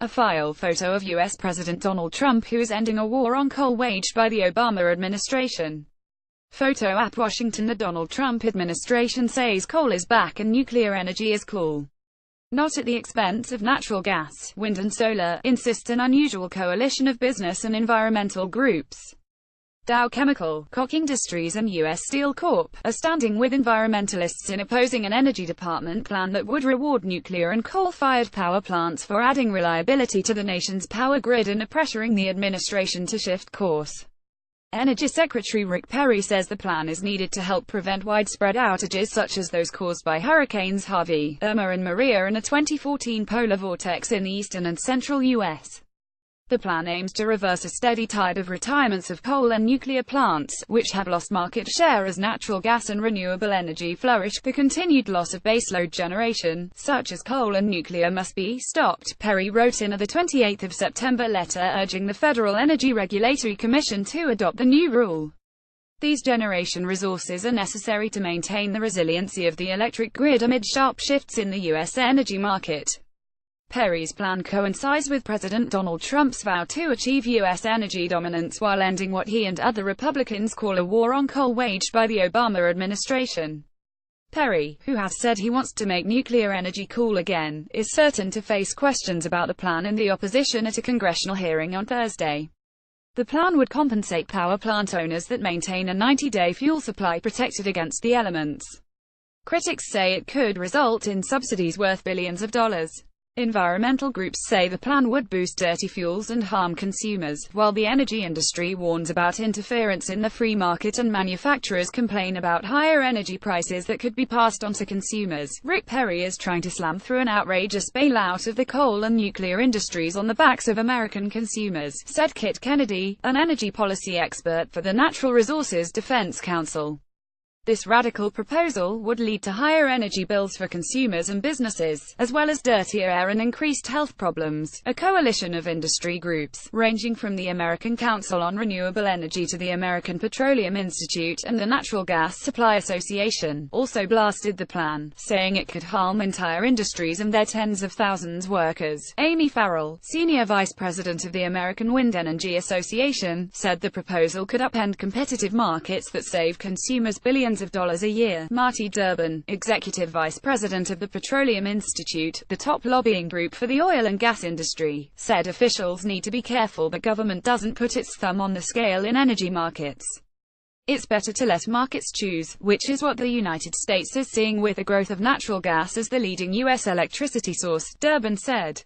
A file photo of U.S. President Donald Trump, who is ending a war on coal waged by the Obama administration. Photo APWashington The Donald Trump administration says coal is back and nuclear energy is cool. Not at the expense of natural gas, wind and solar, insists an unusual coalition of business and environmental groups. Dow Chemical, Koch Industries and U.S. Steel Corp. are standing with environmentalists in opposing an Energy Department plan that would reward nuclear and coal-fired power plants for adding reliability to the nation's power grid and are pressuring the administration to shift course. Energy Secretary Rick Perry says the plan is needed to help prevent widespread outages such as those caused by hurricanes Harvey, Irma and Maria and a 2014 polar vortex in the eastern and central U.S. The plan aims to reverse a steady tide of retirements of coal and nuclear plants, which have lost market share as natural gas and renewable energy flourish. The continued loss of baseload generation, such as coal and nuclear, must be stopped, Perry wrote in a 28 September letter urging the Federal Energy Regulatory Commission to adopt the new rule. These generation resources are necessary to maintain the resiliency of the electric grid amid sharp shifts in the U.S. energy market. Perry's plan coincides with President Donald Trump's vow to achieve U.S. energy dominance while ending what he and other Republicans call a war on coal waged by the Obama administration. Perry, who has said he wants to make nuclear energy cool again, is certain to face questions about the plan in the opposition at a congressional hearing on Thursday. The plan would compensate power plant owners that maintain a 90-day fuel supply protected against the elements. Critics say it could result in subsidies worth billions of dollars. Environmental groups say the plan would boost dirty fuels and harm consumers, while the energy industry warns about interference in the free market and manufacturers complain about higher energy prices that could be passed on to consumers. Rick Perry is trying to slam through an outrageous bailout of the coal and nuclear industries on the backs of American consumers, said Kit Kennedy, an energy policy expert for the Natural Resources Defense Council. This radical proposal would lead to higher energy bills for consumers and businesses, as well as dirtier air and increased health problems. A coalition of industry groups, ranging from the American Council on Renewable Energy to the American Petroleum Institute and the Natural Gas Supply Association, also blasted the plan, saying it could harm entire industries and their tens of thousands of workers. Amy Farrell, senior vice president of the American Wind Energy Association, said the proposal could upend competitive markets that save consumers billions of dollars a year. Marty Durbin, executive vice president of the Petroleum Institute, the top lobbying group for the oil and gas industry, said officials need to be careful that government doesn't put its thumb on the scale in energy markets. It's better to let markets choose, which is what the United States is seeing with the growth of natural gas as the leading U.S. electricity source, Durbin said.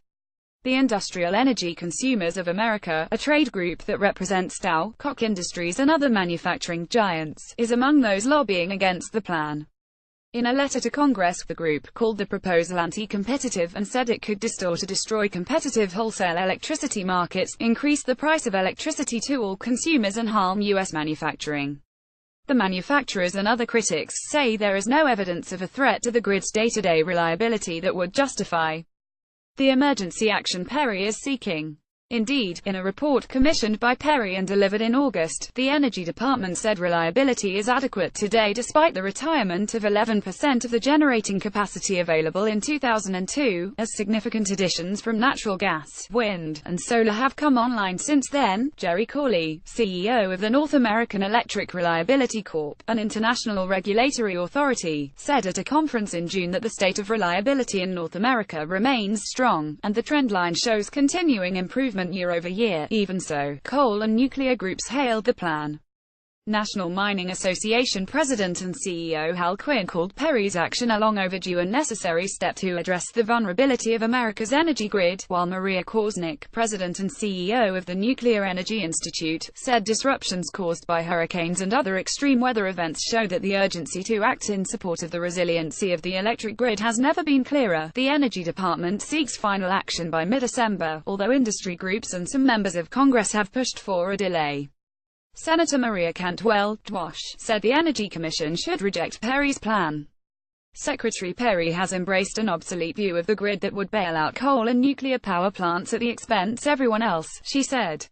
The Industrial Energy Consumers of America, a trade group that represents Dow, Koch Industries and other manufacturing giants, is among those lobbying against the plan. In a letter to Congress, the group called the proposal anti-competitive and said it could distort or destroy competitive wholesale electricity markets, increase the price of electricity to all consumers and harm U.S. manufacturing. The manufacturers and other critics say there is no evidence of a threat to the grid's day-to-day reliability that would justify the emergency action Perry is seeking. Indeed, in a report commissioned by Perry and delivered in August, the Energy Department said reliability is adequate today despite the retirement of 11% of the generating capacity available in 2002, as significant additions from natural gas, wind, and solar have come online since then. Jerry Corley, CEO of the North American Electric Reliability Corp, an international regulatory authority, said at a conference in June that the state of reliability in North America remains strong, and the trendline shows continuing improvement year over year. Even so, coal and nuclear groups hailed the plan. National Mining Association President and CEO Hal Quinn called Perry's action a long overdue and necessary step to address the vulnerability of America's energy grid, while Maria Korsnick, President and CEO of the Nuclear Energy Institute, said disruptions caused by hurricanes and other extreme weather events show that the urgency to act in support of the resiliency of the electric grid has never been clearer. The Energy Department seeks final action by mid-December, although industry groups and some members of Congress have pushed for a delay. Senator Maria Cantwell, DWASH, said the Energy Commission should reject Perry's plan. Secretary Perry has embraced an obsolete view of the grid that would bail out coal and nuclear power plants at the expense of everyone else, she said.